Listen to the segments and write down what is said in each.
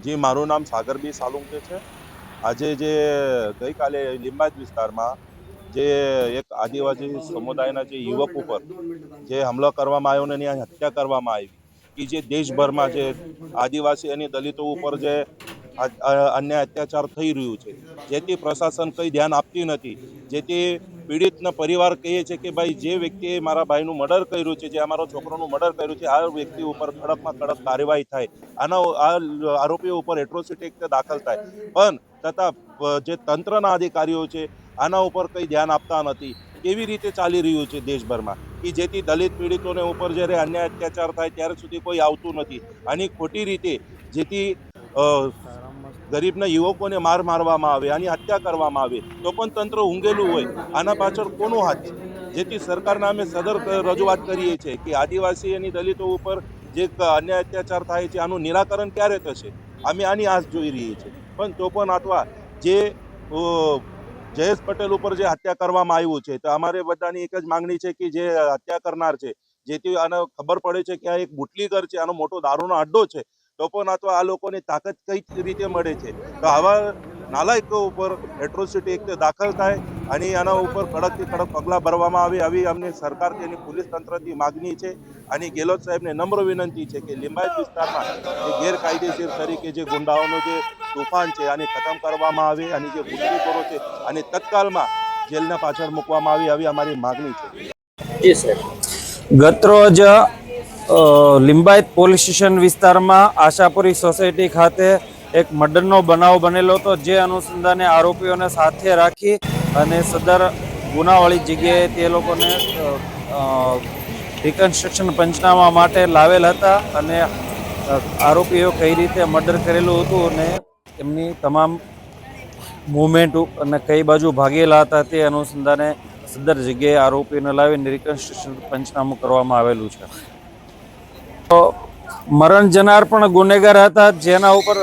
જી, મારું નામ સાગર બી સાલુંકે છે. આજે જે ગઈકાલે લિંબાયત વિસ્તારમાં જે એક આદિવાસી સમુદાયના જે યુવક ઉપર જે હુમલો કરવામાં આવ્યો અને એની હત્યા કરવામાં આવી, કે જે દેશભરમાં જે આદિવાસી અને દલિતો ઉપર જે અન્ય અત્યાચાર થઈ રહ્યું છે, જેથી પ્રશાસન કંઈ ધ્યાન આપતી નથી. જેથી પીડિતના પરિવાર કહે છે કે ભાઈ, જે વ્યક્તિએ મારા ભાઈનું મર્ડર કર્યું છે, જે અમારો છોકરોનું મર્ડર કર્યું છે, આ વ્યક્તિ ઉપર કડકમાં કડક કાર્યવાહી થાય, આ આરોપીઓ ઉપર એટ્રોસિટી એક્ટ દાખલ થાય. પણ છતાં જે તંત્રના અધિકારીઓ છે આના ઉપર કંઈ ધ્યાન આપતા નથી. કેવી રીતે ચાલી રહ્યું છે દેશભરમાં, કે જેથી દલિત પીડિતોને ઉપર જ્યારે અન્યાય અત્યાચાર થાય ત્યારે સુધી કોઈ આવતું નથી. આની ખોટી રીતે જેથી ગરીબના યુવકોને મારવામાં આવે, આની હત્યા કરવામાં આવે, તો પણ તંત્ર ઊંઘેલું હોય. આના પાછળ કોનો હાથ છે? જેથી સરકારના અમે સદર રજૂઆત કરીએ છીએ કે આદિવાસી અને દલિતો ઉપર જે અન્યાય અત્યાચાર થાય છે આનું નિરાકરણ ક્યારે થશે, અમે આની આશ જોઈ રહીએ છીએ. પણ તો પણ અથવા જે જયેશ પટેલ ઉપર જે હત્યા કરવામાં આવ્યું છે, તો અમારે બધાની એક જ માંગણી છે કે જે હત્યા કરનાર છે, જેથી આને ખબર પડે છે કે આ એક બુટલીગર છે, આનો મોટો દારૂનો અડ્ડો છે, તો પણ અથવા આ લોકોની તાકાત કઈ રીતે મળે છે. તો આવા નાલાયકો ઉપર એટ્રોસિટી એક્ટ દાખલ થાય અને આના ઉપર કડકથી કડક પગલાં ભરવામાં આવે, આવી અમને સરકારથી અને પોલીસ તંત્રથી માગણી છે. અને ગેહલોત સાહેબને નમ્ર વિનંતી છે કે લિંબાયત વિસ્તારમાં જે ગેરકાયદેસર તરીકે જે ગુંડાઓનો જે તોફાન છે આને ખતમ કરવામાં આવે અને જે બુટલીખોરો છે અને તત્કાલમાં જેલના પાછળ મૂકવામાં આવે, આવી અમારી માગણી છે. ગતરોજ લિંબાયત પોલીસ સ્ટેશન વિસ્તારમાં આશાપુરી સોસાયટી ખાતે એક મર્ડરનો બનાવ બનેલો હતો, જે અનુસંધાને આરોપીઓને સાથે રાખી અને સદર ગુનાવાળી જગ્યાએ તે લોકોને રિકન્સ્ટ્રક્શન પંચનામા માટે લાવેલ હતા અને આરોપીઓ કઈ રીતે મર્ડર કરેલું હતું અને એમની તમામ મૂવમેન્ટ અને કઈ બાજુ ભાગેલા હતા તે અનુસંધાને સદર જગ્યાએ આરોપીઓને લાવીને રિકન્સ્ટ્રક્શન પંચનામું કરવામાં આવેલું છે. તો મરણ જનાર પણ ગુનેગાર હતા, જેના ઉપર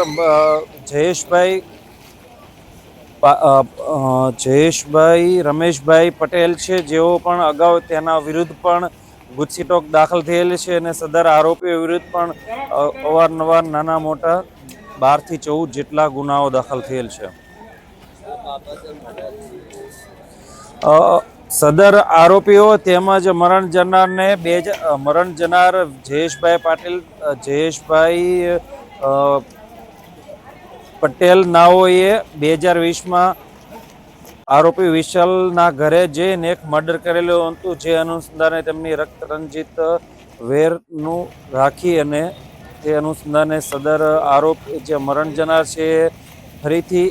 જયેશભાઈ રમેશભાઈ પટેલ છે, જેઓ પણ અગાઉ તેના વિરુદ્ધ પણ ગુજસીટોક દાખલ થયેલી છે અને સદર આરોપીઓ વિરુદ્ધ પણ અવારનવાર નાના મોટા 12 થી 14 જેટલા ગુનાઓ દાખલ થયેલ છે. સદર આરોપીઓ તેમજ મરણ જનાર જયેશભાઈ પટેલ નાઓએ 2020માં આરોપી વિશાલના ઘરે જઈને એક મર્ડર કરેલું હતું, જે અનુસંધાને તેમની રક્તરંજિત વેરનું રાખી અને તે અનુસંધાને સદર આરોપી જે મરણ જનાર છે ફરીથી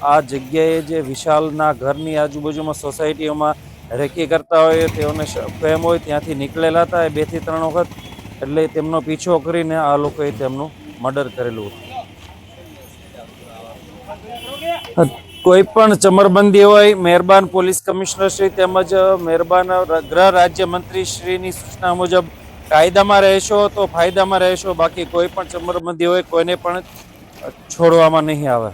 આ જગ્યાએ જે વિશાલના ઘરની આજુબાજુમાં સોસાયટીઓમાં રેકી કરતા હોય, તેઓને ફેમ હોય ત્યાંથી નીકળેલા હતા 2 થી 3 વખત. એટલે તેમનો પીછો કરીને આ લોકોએ તેમનું મર્ડર કરેલું હતું. કોઈ પણ ચમરબંધી હોય, મહેરબાન પોલીસ કમિશનર શ્રી તેમજ મહેરબાન ગૃહ રાજ્યમંત્રી શ્રીની સૂચના મુજબ કાયદામાં રહેશો તો ફાયદામાં રહેશો, બાકી કોઈ પણ ચમરબંધી હોય કોઈને પણ છોડવામાં નહીં આવે.